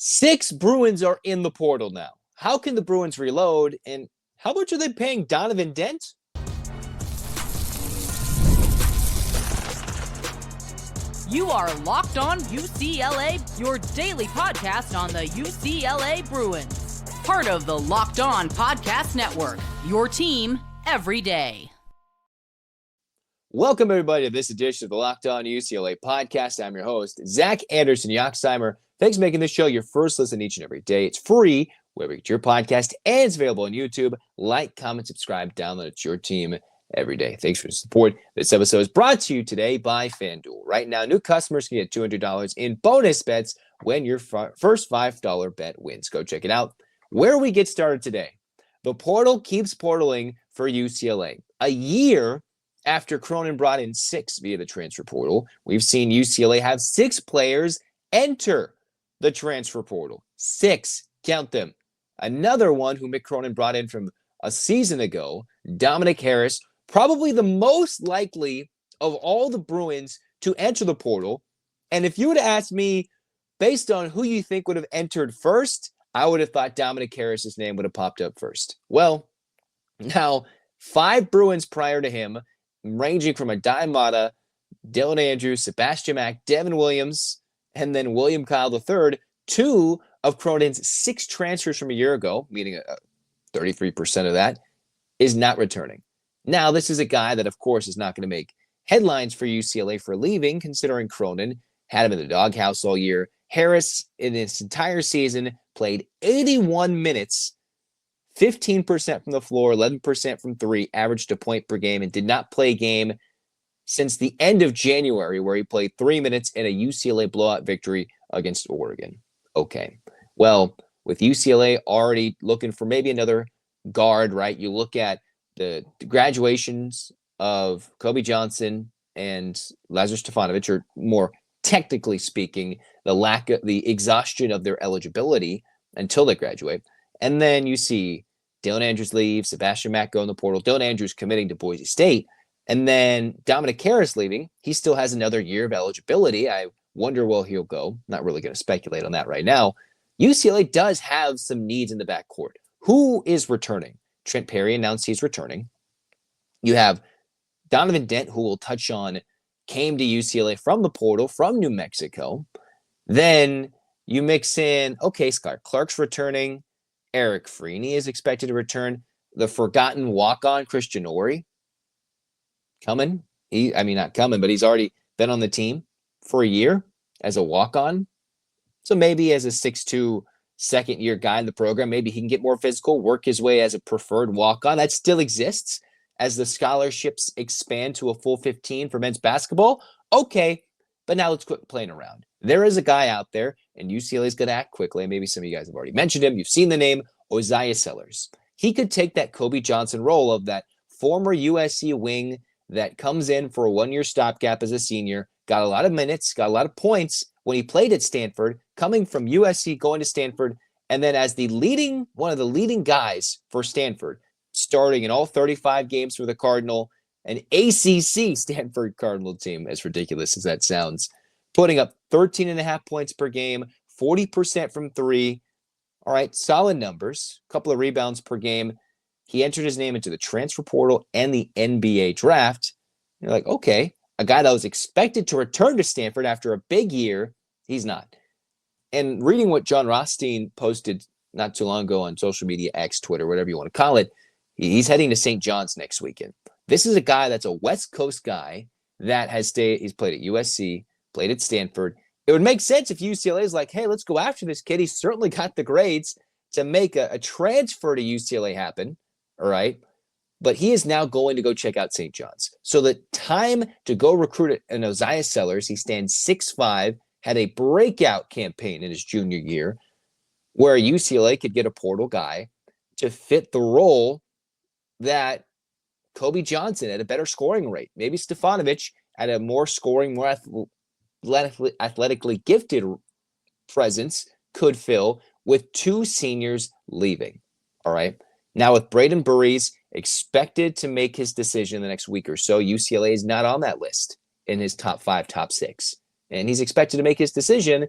6 Bruins are in the portal now. How can the Bruins reload, and how much are they paying Donovan Dent? You are Locked On UCLA, your daily podcast on the UCLA Bruins. Part of the Locked On Podcast Network, your team every day. Welcome, everybody, to this edition of the Locked On UCLA podcast. I'm your host, Zach Anderson-Yoxsimer. Thanks for making this show your first listen each and every day. It's free wherever you get your podcast, and it's available on YouTube. Like, comment, subscribe, download. It's your team every day. Thanks for the support. This episode is brought to you today by FanDuel. Right now, new customers can get $200 in bonus bets when your first $5 bet wins. Go check it out. Where we get started today, the portal keeps portaling for UCLA. A year after Cronin brought in 6 via the transfer portal, we've seen UCLA have 6 players enter the transfer portal. 6, count them. Another one who Mick Cronin brought in from a season ago, Dominic Harris, probably the most likely of all the Bruins to enter the portal. And if you would have asked me, based on who you think would have entered first, I would have thought Dominic Harris's name would have popped up first. Well, now 5 Bruins prior to him, ranging from Adai Mata, Dylan Andrews, Sebastian Mack, Devin Williams, and then William Kyle III, 2 of Cronin's 6 transfers from a year ago, meaning 33% of that, is not returning. Now, this is a guy that, of course, is not going to make headlines for UCLA for leaving, considering Cronin had him in the doghouse all year. Harris, in his entire season, played 81 minutes, 15% from the floor, 11% from 3, averaged a point per game, and did not play a game since the end of January, where he played 3 minutes in a UCLA blowout victory against Oregon. Okay, well, with UCLA already looking for maybe another guard, right? You look at the graduations of Kobe Johnson and Lazar Stefanovic, or more technically speaking, the exhaustion of their eligibility until they graduate. And then you see Dylan Andrews leave, Sebastian Mack go in the portal, Dylan Andrews committing to Boise State, and then Dominic Harris leaving. He still has another year of eligibility. I wonder where he'll go. Not really going to speculate on that right now. UCLA does have some needs in the backcourt. Who is returning? Trent Perry announced he's returning. You have Donovan Dent, who we'll touch on, came to UCLA from the portal from New Mexico. Then you mix in, okay, Skylar Clark's returning. Eric Freeney is expected to return. The forgotten walk-on Christian Ori coming. Not coming, but he's already been on the team for a year as a walk-on. So maybe as a 6'2", second-year guy in the program, maybe he can get more physical, work his way as a preferred walk-on. That still exists as the scholarships expand to a full 15 for men's basketball. Okay, but now let's quit playing around. There is a guy out there, and UCLA is going to act quickly. Maybe some of you guys have already mentioned him. You've seen the name, Oziyah Sellers. He could take that Kobe Johnson role of that former USC wing that comes in for a 1-year stopgap as a senior, got a lot of minutes, got a lot of points when he played at Stanford, coming from USC, going to Stanford, and then as one of the leading guys for Stanford, starting in all 35 games for the Cardinal, an ACC Stanford Cardinal team, as ridiculous as that sounds, putting up 13.5 points per game, 40% from 3. All right, solid numbers, a couple of rebounds per game. He entered his name into the transfer portal and the NBA draft. You're like, okay, a guy that was expected to return to Stanford after a big year, he's not. And reading what John Rothstein posted not too long ago on social media, X, Twitter, whatever you want to call it, he's heading to St. John's next weekend. This is a guy that's a West Coast guy that has stayed. He's played at USC, played at Stanford. It would make sense if UCLA is like, hey, let's go after this kid. He's certainly got the grades to make a transfer to UCLA happen. All right. But he is now going to go check out St. John's. So the time to go recruit an Oziyah Sellers, he stands 6'5", had a breakout campaign in his junior year where UCLA could get a portal guy to fit the role that Kobe Johnson at a better scoring rate. Maybe Stefanovic at a more scoring, more athletically gifted presence could fill with 2 seniors leaving. All right. Now with Braden Burries expected to make his decision the next week or so, UCLA is not on that list in his top 5, top 6. And he's expected to make his decision.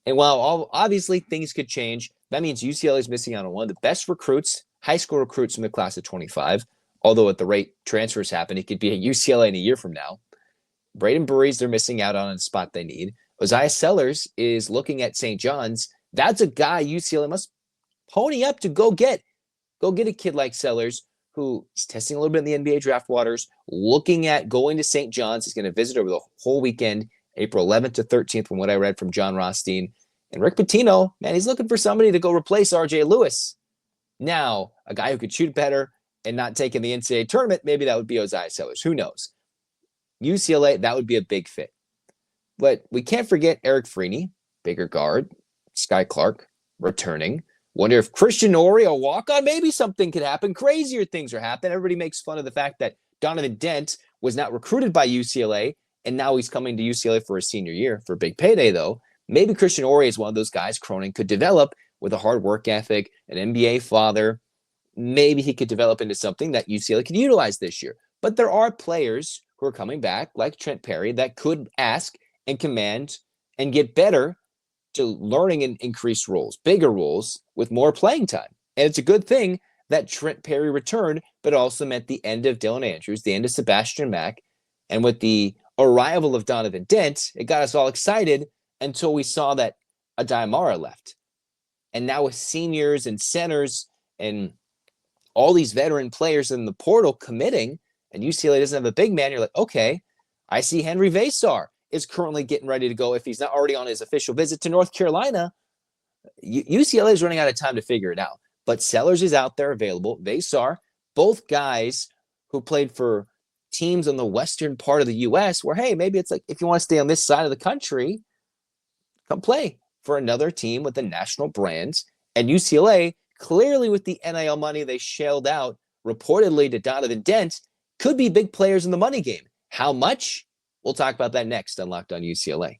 And while obviously things could change, that means UCLA is missing out on one of the best recruits, high school recruits from the class of 25. Although at the rate transfers happen, it could be at UCLA in a year from now. Braden Burries, they're missing out on a spot they need. Oziyah Sellers is looking at St. John's. That's a guy UCLA must pony up to go get. Go get a kid like Sellers, who is testing a little bit in the NBA draft waters, looking at going to St. John's. He's going to visit over the whole weekend, April 11th to 13th, from what I read from John Rothstein. And Rick Pitino, man, he's looking for somebody to go replace RJ Lewis. Now, a guy who could shoot better and not take in the NCAA tournament, maybe that would be Oziyah Sellers. Who knows? UCLA, that would be a big fit. But we can't forget Eric Freeney, bigger guard, Sky Clark, returning. Wonder if Christian Ori, a walk-on, maybe something could happen. Crazier things are happening. Everybody makes fun of the fact that Donovan Dent was not recruited by UCLA, and now he's coming to UCLA for his senior year for a big payday, though. Maybe Christian Ori is one of those guys Cronin could develop with a hard work ethic, an NBA father. Maybe he could develop into something that UCLA could utilize this year. But there are players who are coming back, like Trent Perry, that could ask and command and get better to learning and increased roles, bigger roles with more playing time. And it's a good thing that Trent Perry returned, but also meant the end of Dylan Andrews, the end of Sebastian Mack. And with the arrival of Donovan Dent, it got us all excited until we saw that Adayamara left. And now with seniors and centers and all these veteran players in the portal committing, and UCLA doesn't have a big man, you're like, okay, I see Henry Vasar is currently getting ready to go if he's not already on his official visit to North Carolina. UCLA is running out of time to figure it out. But Sellers is out there available. Vasar, both guys who played for teams on the western part of the U.S. where, hey, maybe it's like if you want to stay on this side of the country, come play for another team with the national brands. And UCLA, clearly with the NIL money they shelled out reportedly to Donovan Dent, could be big players in the money game. How much? We'll talk about that next on Locked On UCLA.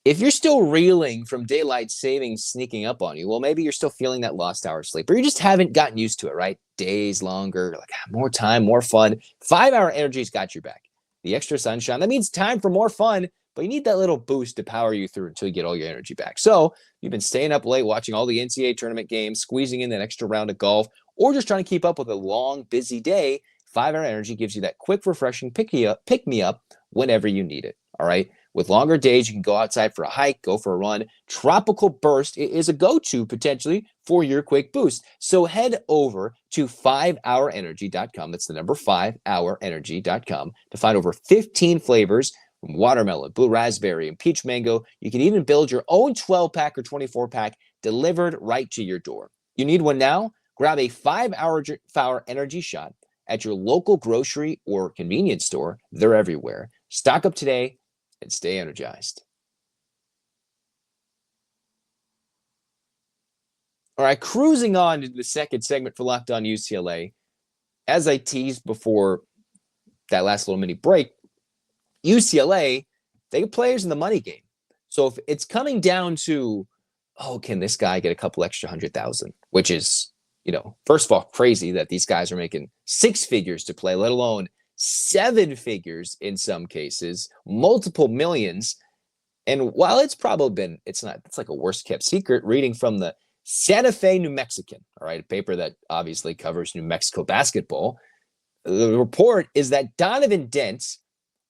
If you're still reeling from daylight savings sneaking up on you, well, maybe you're still feeling that lost hour sleep, or you just haven't gotten used to it, right? Days longer, like more time, more fun. 5-hour energy's got your back. The extra sunshine, that means time for more fun, but you need that little boost to power you through until you get all your energy back. So you've been staying up late watching all the NCAA tournament games, squeezing in that extra round of golf, or just trying to keep up with a long, busy day. 5-hour energy gives you that quick, refreshing pick-me-up whenever you need it, all right? With longer days, you can go outside for a hike, go for a run. Tropical Burst is a go-to potentially for your quick boost. So head over to 5hourenergy.com. That's the number 5hourenergy.com to find over 15 flavors from watermelon, blue raspberry, and peach mango. You can even build your own 12-pack or 24-pack delivered right to your door. You need one now? Grab a 5-hour energy shot at your local grocery or convenience store. They're everywhere. Stock up today and stay energized. All right, cruising on to the second segment for Locked On UCLA. As I teased before that last little mini break, UCLA, they get players in the money game. So if it's coming down to, oh, can this guy get a couple extra 100,000, which is, first of all, crazy that these guys are making 6 figures to play, let alone 7 figures in some cases, multiple millions. And while it's probably been, it's like a worst kept secret, reading from the Santa Fe New Mexican, all right, a paper that obviously covers New Mexico basketball. The report is that Donovan Dent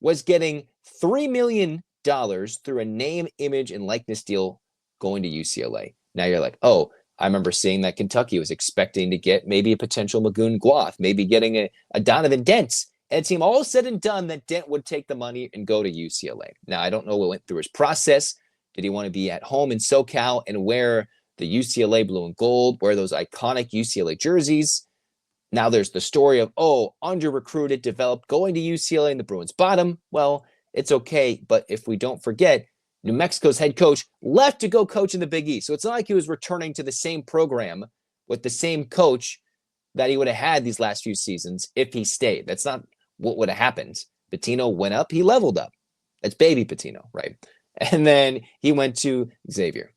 was getting $3 million through a name, image, and likeness deal going to UCLA. Now you're like, oh, I remember seeing that Kentucky was expecting to get maybe a potential Magoon Guath, maybe getting a Donovan Dent. And it seemed all said and done that Dent would take the money and go to UCLA. Now, I don't know what went through his process. Did he want to be at home in SoCal and wear the UCLA blue and gold, wear those iconic UCLA jerseys? Now there's the story of, under-recruited, developed, going to UCLA and the Bruins bottom. Well, it's okay, but if we don't forget, New Mexico's head coach left to go coach in the Big East. So it's not like he was returning to the same program with the same coach that he would have had these last few seasons if he stayed. That's not what would have happened. Pitino went up, he leveled up. That's baby Pitino, right? And then he went to Xavier.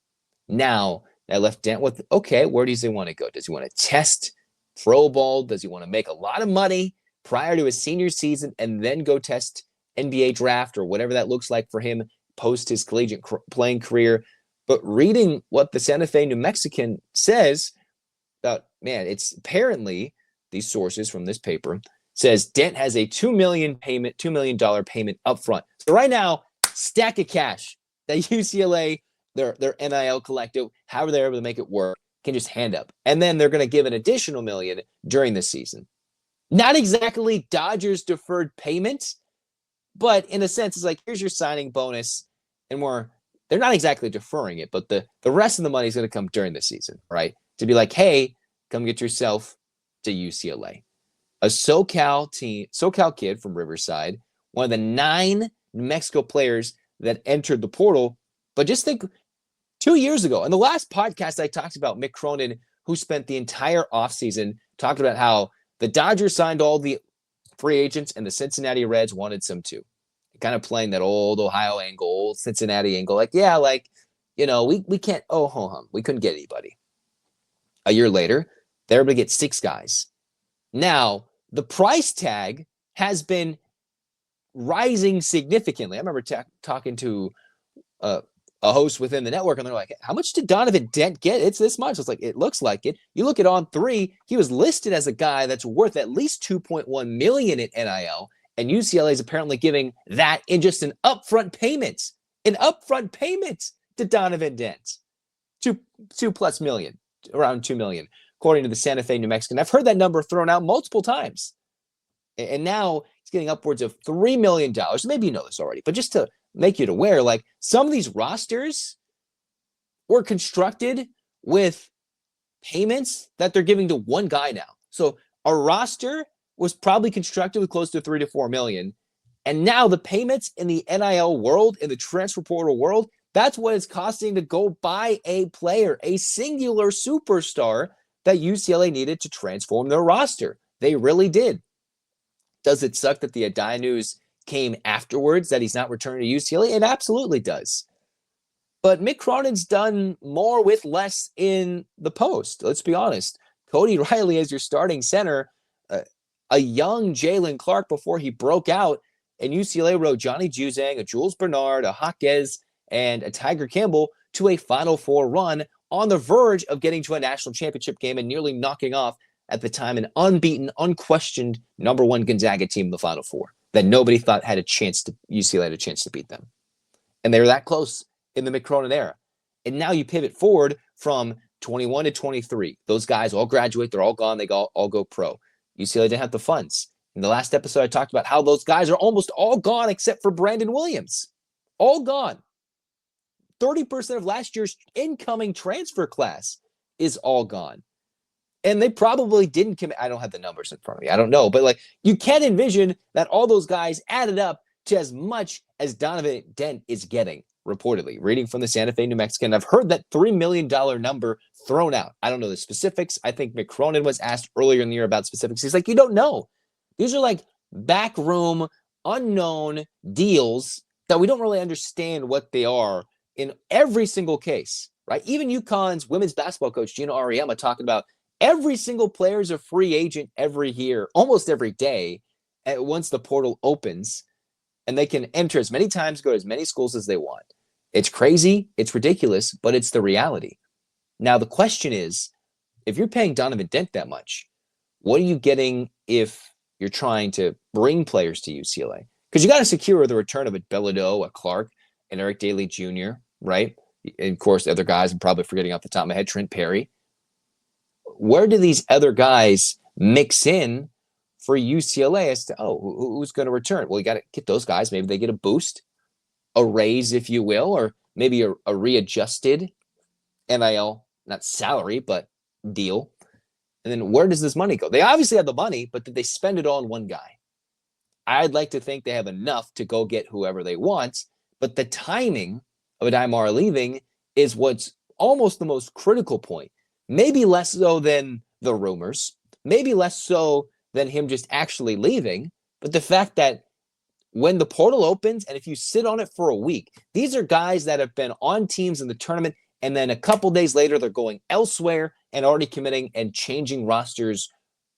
Now, that left Dent with, okay, where does he want to go? Does he want to test pro ball? Does he want to make a lot of money prior to his senior season and then go test NBA draft or whatever that looks like for him post his collegiate playing career. But reading what the Santa Fe New Mexican says about, man, it's apparently these sources from this paper says Dent has a $2 million payment up front. So right now, stack of cash that UCLA, their NIL collective, however they're able to make it work, can just hand up. And then they're going to give an additional $1 million during the season. Not exactly Dodgers deferred payments, but in a sense, it's like, here's your signing bonus. And they're not exactly deferring it, but the rest of the money is going to come during the season, right? To be like, hey, come get yourself to UCLA. A SoCal kid from Riverside, one of the 9 New Mexico players that entered the portal. But just think, 2 years ago, in the last podcast, I talked about Mick Cronin, who spent the entire offseason talking about how the Dodgers signed all the free agents and the Cincinnati Reds wanted some too. Kind of playing that old Ohio angle, old Cincinnati angle. Like, yeah, like, we can't, we couldn't get anybody. A year later, they're able to get 6 guys. Now, the price tag has been rising significantly. I remember talking to a host within the network, and they're like, how much did Donovan Dent get? It's this much. It's like, it looks like it. You look at On3, he was listed as a guy that's worth at least $2.1 million in NIL, and UCLA is apparently giving that in just an upfront payment to Donovan Dent. $2+ million, around $2 million, according to the Santa Fe New Mexican. I've heard that number thrown out multiple times. And now he's getting upwards of $3 million. Maybe you know this already, but just to make you aware, like, some of these rosters were constructed with payments that they're giving to one guy now. So a roster was probably constructed with close to $3 to $4 million. And now the payments in the NIL world, in the transfer portal world, that's what it's costing to go buy a player, a singular superstar that UCLA needed to transform their roster. They really did. Does it suck that the Edney news came afterwards, that he's not returning to UCLA? It absolutely does. But Mick Cronin's done more with less in the post. Let's be honest. Cody Riley as your starting center, a young Jalen Clark before he broke out, and UCLA rode Johnny Juzang, a Jules Bernard, a Jaquez, and a Tiger Campbell to a Final Four run, on the verge of getting to a national championship game and nearly knocking off, at the time, an unbeaten, unquestioned #1 Gonzaga team in the Final Four that nobody thought UCLA had a chance to beat them. And they were that close in the Mick Cronin era. And now you pivot forward from 21 to 23. Those guys all graduate. They're all gone. They all go pro. UCLA didn't have the funds. In the last episode, I talked about how those guys are almost all gone except for Brandon Williams. All gone. 30% of last year's incoming transfer class is all gone. And they probably didn't commit. I don't have the numbers in front of me. I don't know. But like, you can't envision that all those guys added up to as much as Donovan Dent is getting, reportedly. Reading from the Santa Fe New Mexican, I've heard that $3 million number thrown out. I don't know the specifics. I think Mick Cronin was asked earlier in the year about specifics. He's like, you don't know. These are like backroom, unknown deals that we don't really understand what they are in every single case, right? Even UConn's women's basketball coach, Gina Ariema, talking about every single player is a free agent every year, almost every day, once the portal opens, and they can enter as many times, go to as many schools as they want. It's crazy, it's ridiculous, but it's the reality. Now, the question is, if you're paying Donovan Dent that much, what are you getting if you're trying to bring players to UCLA? Because you got to secure the return of a Bilodeau, a Clark, and Eric Daly Jr., right? And of course, other guys, I'm probably forgetting off the top of my head, Trent Perry. Where do these other guys mix in for UCLA as to, who's going to return? Well, you got to get those guys. Maybe they get a boost, a raise, if you will, or maybe a readjusted NIL, not salary, but deal. And then where does this money go? They obviously have the money, but did they spend it all on one guy? I'd like to think they have enough to go get whoever they want, but the timing of Edney leaving is what's almost the most critical point. Maybe less so than the rumors, maybe less so than him just actually leaving, but the fact that when the portal opens, and if you sit on it for a week, these are guys that have been on teams in the tournament, and then a couple days later, they're going elsewhere and already committing and changing rosters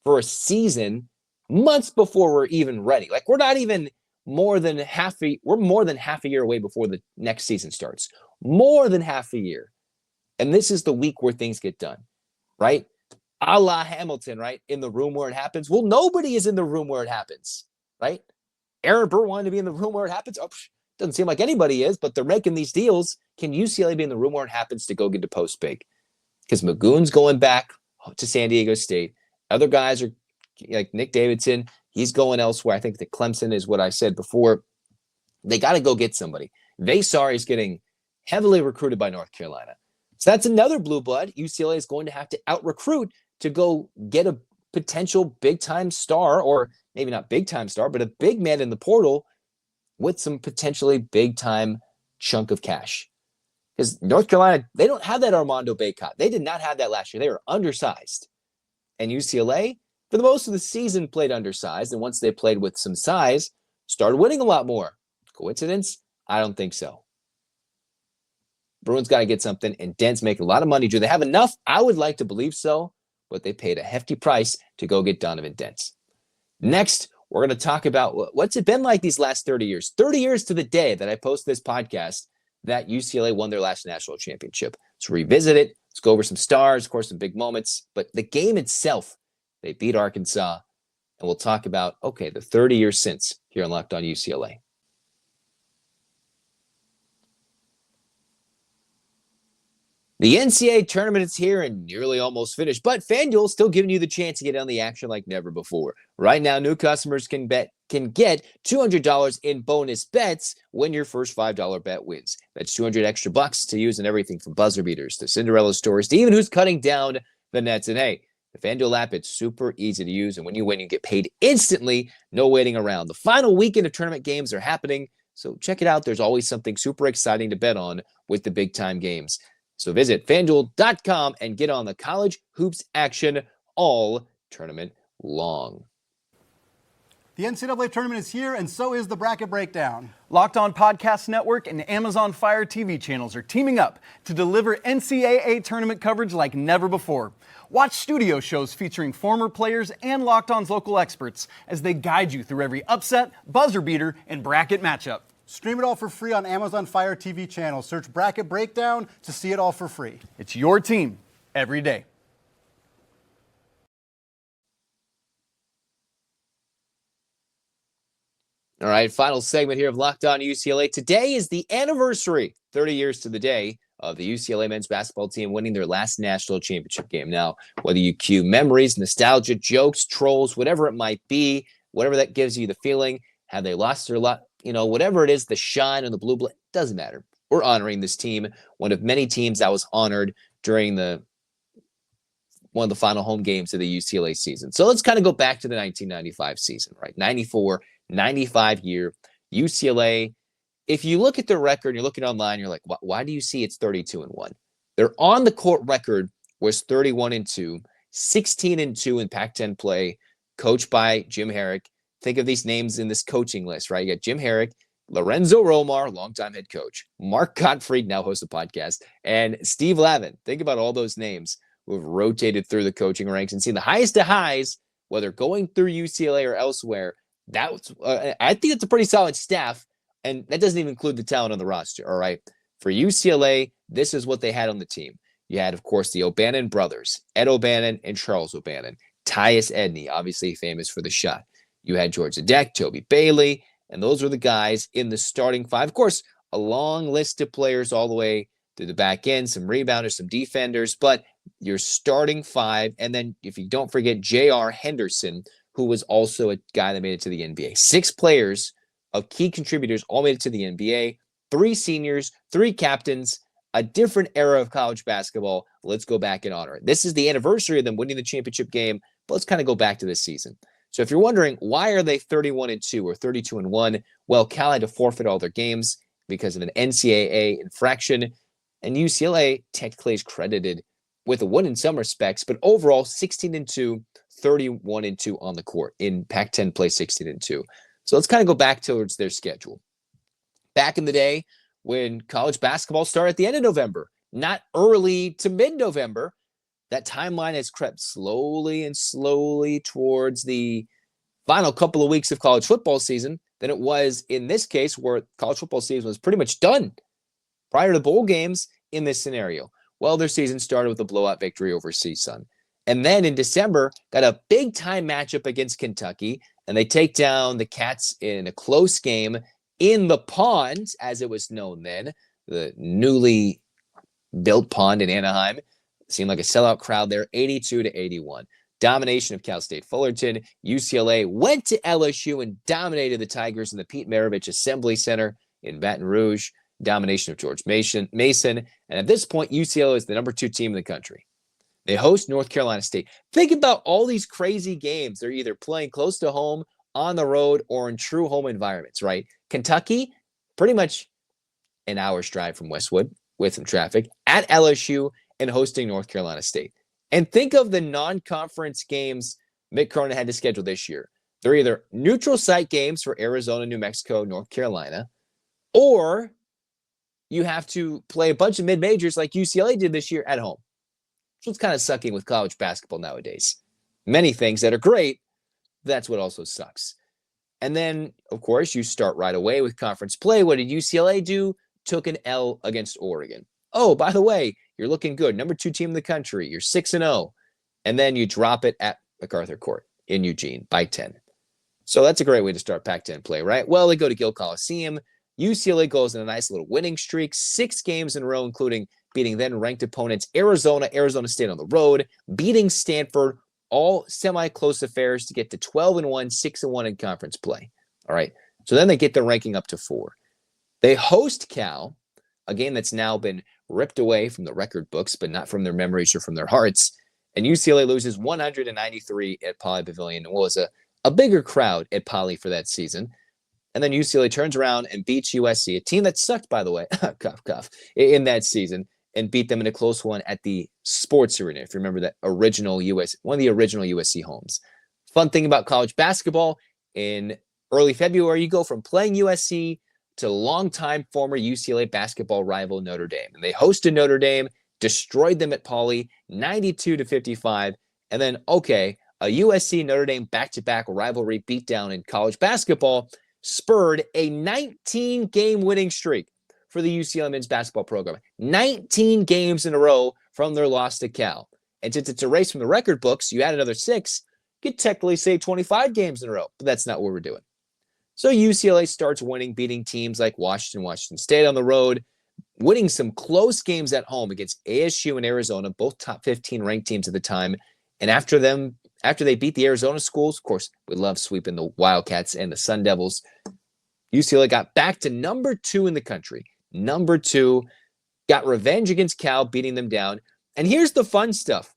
for a season months before we're even ready. Like, we're not even more than half a year away before the next season starts. More than half a year. And this is the week where things get done, right? A la Hamilton, right? In the room where it happens. Well, nobody is in the room where it happens, right? Aaron Burr wanted to be in the room where it happens. Oh, doesn't seem like anybody is, but they're making these deals. Can UCLA be in the room where it happens to go get to post big? Because Magoon's going back to San Diego State. Other guys are like Nick Davidson. He's going elsewhere. I think that Clemson is what I said before. They got to go get somebody. Vasar is getting heavily recruited by North Carolina. So that's another blue blood. UCLA is going to have to out-recruit to go get a potential big-time star, or maybe not big-time star, but a big man in the portal with some potentially big-time chunk of cash. Because North Carolina, they don't have that Armando Bacot. They did not have that last year. They were undersized. And UCLA, for the most of the season, played undersized. And once they played with some size, started winning a lot more. Coincidence? I don't think so. Bruins got to get something, and Dent's making a lot of money. Do they have enough? I would like to believe so, but they paid a hefty price to go get Donovan Dent. Next, we're going to talk about what's it been like these last 30 years. 30 years to the day that I post this podcast that UCLA won their last national championship. Let's revisit it. Let's go over some stars, of course, some big moments. But the game itself, they beat Arkansas. And we'll talk about, okay, the 30 years since here on Locked On UCLA. The NCAA tournament is here and nearly almost finished, but FanDuel is still giving you the chance to get on the action like never before. Right now, new customers can get $200 in bonus bets when your first $5 bet wins. That's $200 extra bucks to use in everything from buzzer beaters to Cinderella stories to even who's cutting down the nets. And hey, the FanDuel app, it's super easy to use, and when you win, you get paid instantly, no waiting around. The final weekend of tournament games are happening, so check it out. There's always something super exciting to bet on with the big-time games. So visit FanDuel.com and get on the college hoops action all tournament long. The NCAA tournament is here, and so is the Bracket Breakdown. Locked On Podcast Network and Amazon Fire TV channels are teaming up to deliver NCAA tournament coverage like never before. Watch studio shows featuring former players and Locked On's local experts as they guide you through every upset, buzzer beater, and bracket matchup. Stream it all for free on Amazon Fire TV channel. Search Bracket Breakdown to see it all for free. It's your team every day. All right, final segment here of Locked On UCLA. Today is the anniversary, 30 years to the day, of the UCLA men's basketball team winning their last national championship game. Now, whether you cue memories, nostalgia, jokes, trolls, whatever it might be, whatever that gives you the feeling, have they lost their lot? You know, whatever it is, the shine and the blue blood, doesn't matter. We're honoring this team, one of many teams that was honored during one of the final home games of the UCLA season. So let's kind of go back to the 1995 season, right? 94, 95 year UCLA. If you look at their record, you're looking online, you're like, why do you see it's 32-1? Their on the court record was 31-2, 16-2 in Pac-10 play, coached by Jim Herrick. Think of these names in this coaching list, right? You got Jim Herrick, Lorenzo Romar, longtime head coach, Mark Gottfried, now host of the podcast, and Steve Lavin. Think about all those names who have rotated through the coaching ranks and seen the highest of highs, whether going through UCLA or elsewhere. I think it's a pretty solid staff, and that doesn't even include the talent on the roster, all right? For UCLA, this is what they had on the team. You had, of course, the O'Bannon brothers, Ed O'Bannon and Charles O'Bannon, Tyus Edney, obviously famous for the shot. You had George Zadek, Toby Bailey, and those were the guys in the starting five. Of course, a long list of players all the way to the back end, some rebounders, some defenders, but your starting five. And then if you don't forget J.R. Henderson, who was also a guy that made it to the NBA. 6 players of key contributors all made it to the NBA, 3 seniors, 3 captains, a different era of college basketball. Let's go back and honor it. This is the anniversary of them winning the championship game, but let's kind of go back to this season. So if you're wondering, why are they 31-2 or 32-1? Well, Cal had to forfeit all their games because of an NCAA infraction, and UCLA technically is credited with a win in some respects, but overall 16-2, 31-2 on the court in Pac-10 play, 16-2. So let's kind of go back towards their schedule. Back in the day when college basketball started at the end of November, not early to mid-November, that timeline has crept slowly and slowly towards the final couple of weeks of college football season than it was in this case, where college football season was pretty much done prior to bowl games in this scenario. Well, their season started with a blowout victory over CSUN. And then in December, got a big-time matchup against Kentucky, and they take down the Cats in a close game in the Pond, as it was known then, the newly built pond in Anaheim. Seemed like a sellout crowd there, 82-81. Domination of Cal State Fullerton. UCLA went to LSU and dominated the Tigers in the Pete Maravich Assembly Center in Baton Rouge. Domination of George Mason. And at this point, UCLA is the number 2 team in the country. They host North Carolina State. Think about all these crazy games. They're either playing close to home, on the road, or in true home environments, right? Kentucky, pretty much an hour's drive from Westwood with some traffic, at LSU and hosting North Carolina State. And think of the non-conference games Mick Cronin had to schedule this year. They're either neutral site games for Arizona, New Mexico, North Carolina, or you have to play a bunch of mid-majors like UCLA did this year at home. So it's kind of sucking with college basketball nowadays. Many things that are great, that's what also sucks. And then, of course, you start right away with conference play. What did UCLA do? Took an L against Oregon. Oh, by the way, you're looking good. Number 2 team in the country. You're 6-0. And then you drop it at MacArthur Court in Eugene by 10. So that's a great way to start Pac-10 play, right? Well, they go to Gill Coliseum. UCLA goes in a nice little winning streak, 6 games in a row, including beating then-ranked opponents Arizona State on the road, beating Stanford, all semi-close affairs to get to 12-1, 6-1 in conference play. All right, so then they get their ranking up to 4. They host Cal, a game that's now been ripped away from the record books, but not from their memories or from their hearts. And UCLA loses 193 at Poly Pavilion. It was a bigger crowd at Poly for that season. And then UCLA turns around and beats USC, a team that sucked, by the way, cough, cough, in that season, and beat them in a close one at the Sports Arena, if you remember that one of the original USC homes. Fun thing about college basketball, in early February, you go from playing USC to longtime former UCLA basketball rival Notre Dame. And they hosted Notre Dame, destroyed them at Poly, 92-55. And then, okay, a USC Notre Dame back-to-back rivalry beatdown in college basketball spurred a 19-game winning streak for the UCLA men's basketball program. 19 games in a row from their loss to Cal. And since it's erased from the record books, you add another 6, you could technically say 25 games in a row, but that's not what we're doing. So UCLA starts winning, beating teams like Washington State on the road, winning some close games at home against ASU and Arizona, both top 15 ranked teams at the time. And after they beat the Arizona schools, of course, we love sweeping the Wildcats and the Sun Devils, UCLA got back to number 2 in the country. Number 2, got revenge against Cal, beating them down. And here's the fun stuff.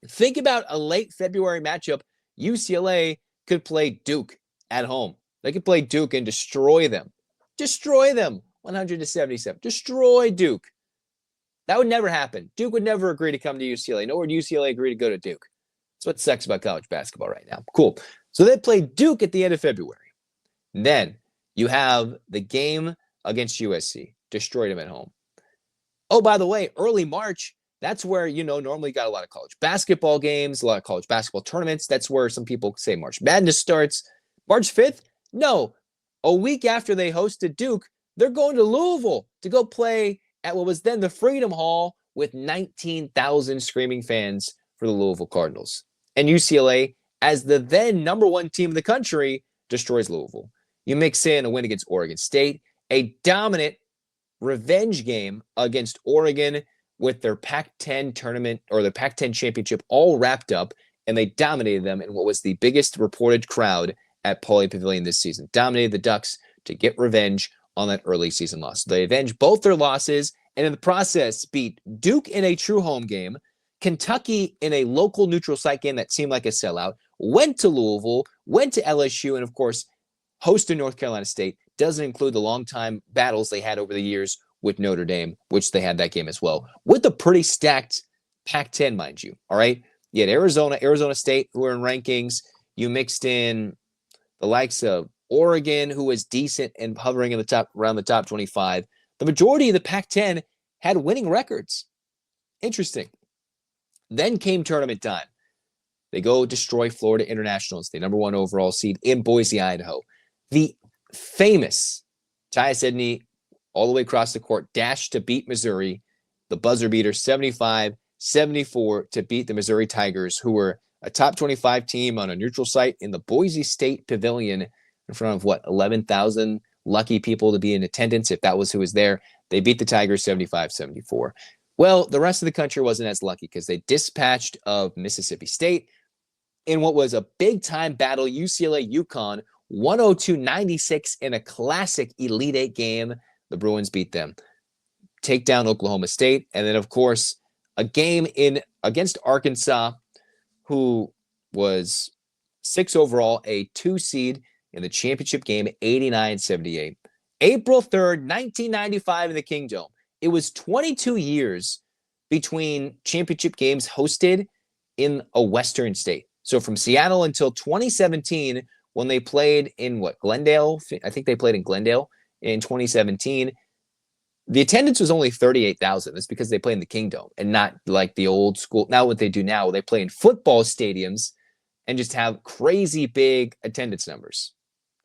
Think about a late February matchup. UCLA could play Duke at home. They could play Duke and destroy them. Destroy them. 100-77. Destroy Duke. That would never happen. Duke would never agree to come to UCLA, nor would UCLA agree to go to Duke. That's what sucks about college basketball right now. Cool. So they play Duke at the end of February. Then you have the game against USC. Destroyed them at home. Oh, by the way, early March, that's where, normally got a lot of college basketball games, a lot of college basketball tournaments. That's where some people say March Madness starts. March 5th? No. A week after they hosted Duke, they're going to Louisville to go play at what was then the Freedom Hall with 19,000 screaming fans for the Louisville Cardinals. And UCLA, as the then number 1 team in the country, destroys Louisville. You mix in a win against Oregon State, a dominant revenge game against Oregon with their Pac-10 tournament or the Pac-10 championship all wrapped up, and they dominated them in what was the biggest reported crowd at Poly Pavilion this season. Dominated the Ducks to get revenge on that early season loss. They avenged both their losses, and in the process beat Duke in a true home game, Kentucky in a local neutral site game that seemed like a sellout, went to Louisville, went to LSU, and of course, hosted North Carolina State. Doesn't include the longtime battles they had over the years with Notre Dame, which they had that game as well, with a pretty stacked Pac-10, mind you. All right, you had Arizona State, who are in rankings. You mixed in the likes of Oregon, who was decent and hovering in the top, around the top 25. The majority of the Pac-10 had winning records. Interesting. Then came tournament time. They go destroy Florida International as the number 1 overall seed in Boise, Idaho. The famous Tyus Edney, all the way across the court, dashed to beat Missouri, the buzzer beater 75-74 to beat the Missouri Tigers, who were a top 25 team on a neutral site in the Boise State Pavilion in front of 11,000 lucky people to be in attendance, if that was who was there. They beat the Tigers 75-74. Well, the rest of the country wasn't as lucky because they dispatched of Mississippi State in what was a big-time battle, UCLA-UConn, 102-96 in a classic Elite Eight game. The Bruins beat them. Take down Oklahoma State. And then, of course, a game against Arkansas, who was 6 overall, a 2 seed in the championship game, 89-78. April 3rd, 1995 in the Kingdome. It was 22 years between championship games hosted in a Western state. So from Seattle until 2017, when they played in Glendale? I think they played in Glendale in 2017. The attendance was only 38,000. That's because they play in the Kingdome and not like the old school. Now what they do now, they play in football stadiums and just have crazy big attendance numbers.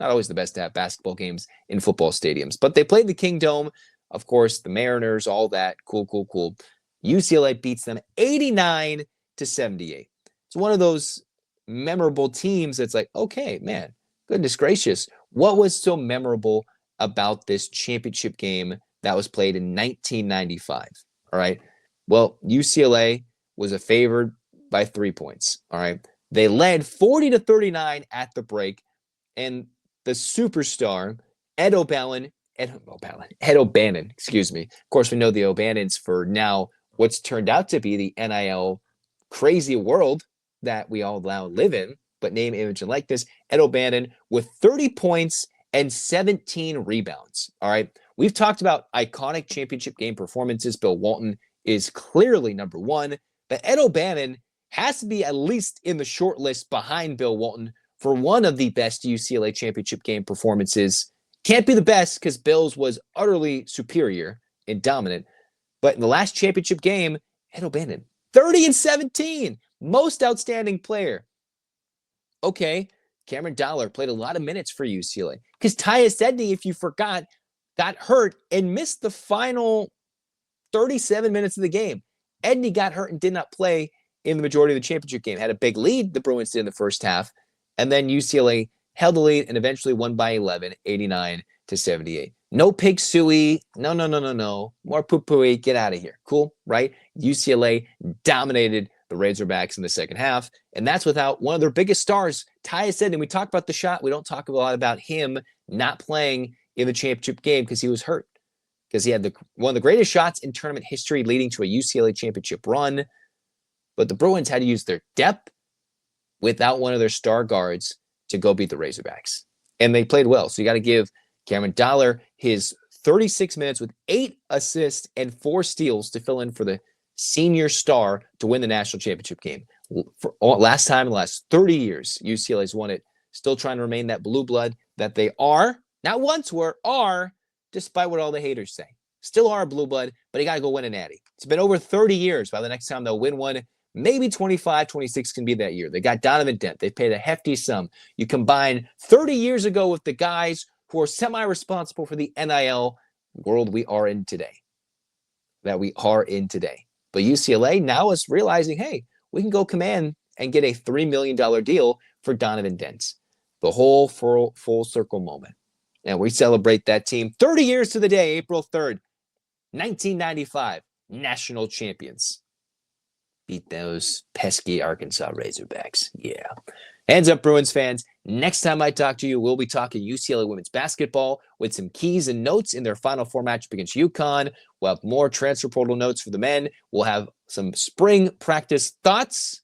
Not always the best to have basketball games in football stadiums, but they played the Kingdome. Of course, the Mariners, all that. Cool. UCLA beats them 89-78. It's one of those memorable teams that's like, okay, man, goodness gracious. What was so memorable about this championship game that was played in 1995? All right. Well, UCLA was favored by 3 points. All right. They led 40-39 at the break, and the superstar, Ed O'Bannon, excuse me. Of course, we know the O'Bannons for now what's turned out to be the NIL crazy world that we all now live in, but name, image, and likeness. Ed O'Bannon with 30 points and 17 rebounds. All right. We've talked about iconic championship game performances. Bill Walton is clearly number 1, but Ed O'Bannon has to be at least in the short list behind Bill Walton for one of the best UCLA championship game performances. Can't be the best because Bill's was utterly superior and dominant. But in the last championship game, Ed O'Bannon, 30-17, most outstanding player. Okay, Cameron Dollar played a lot of minutes for UCLA because Tyus Edney, if you forgot, got hurt and missed the final 37 minutes of the game. Edney got hurt and did not play in the majority of the championship game. Had a big lead, the Bruins did in the first half, and then UCLA held the lead and eventually won by 11, 89-78. No pig suey. No. More poo-pooey. Get out of here. Cool, right? UCLA dominated the Razorbacks in the second half, and that's without one of their biggest stars, Tyus Edney. We talk about the shot. We don't talk a lot about him not playing in the championship game because he was hurt, because he had one of the greatest shots in tournament history leading to a UCLA championship run. But the Bruins had to use their depth without one of their star guards to go beat the Razorbacks. And they played well. So you got to give Cameron Dollar his 36 minutes with 8 assists and 4 steals to fill in for the senior star to win the national championship game. Last time in the last 30 years, UCLA's won it. Still trying to remain that blue blood that they are. Not once were, are, despite what all the haters say. Still are a blue blood, but you got to go win a natty. It's been over 30 years. By the next time they'll win one, maybe 25, 26 can be that year. They got Donovan Dent. They've paid a hefty sum. You combine 30 years ago with the guys who are semi-responsible for the NIL world we are in today. But UCLA now is realizing, hey, we can go command and get a $3 million deal for Donovan Dent. The whole full circle moment. And we celebrate that team 30 years to the day, April 3rd, 1995, national champions. Beat those pesky Arkansas Razorbacks. Yeah. Hands up, Bruins fans. Next time I talk to you, we'll be talking UCLA women's basketball with some keys and notes in their Final Four matchup against UConn. We'll have more transfer portal notes for the men. We'll have some spring practice thoughts.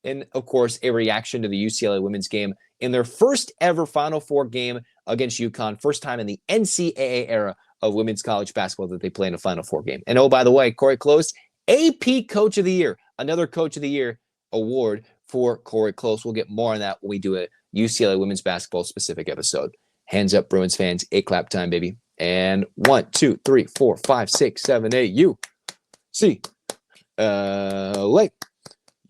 And, of course, a reaction to the UCLA women's game in their first ever Final Four game against UConn. First time in the NCAA era of women's college basketball that they play in a Final Four game. And, oh, by the way, Corey Close, AP Coach of the Year. Another Coach of the Year award for Corey Close. We'll get more on that when we do a UCLA women's basketball specific episode. Hands up, Bruins fans. 8 clap time, baby. And 1, 2, 3, 4, 5, 6, 7, 8. UCLA.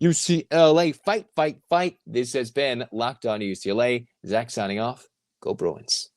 UCLA, fight, fight, fight. This has been Locked On UCLA. Zach signing off. Go Bruins.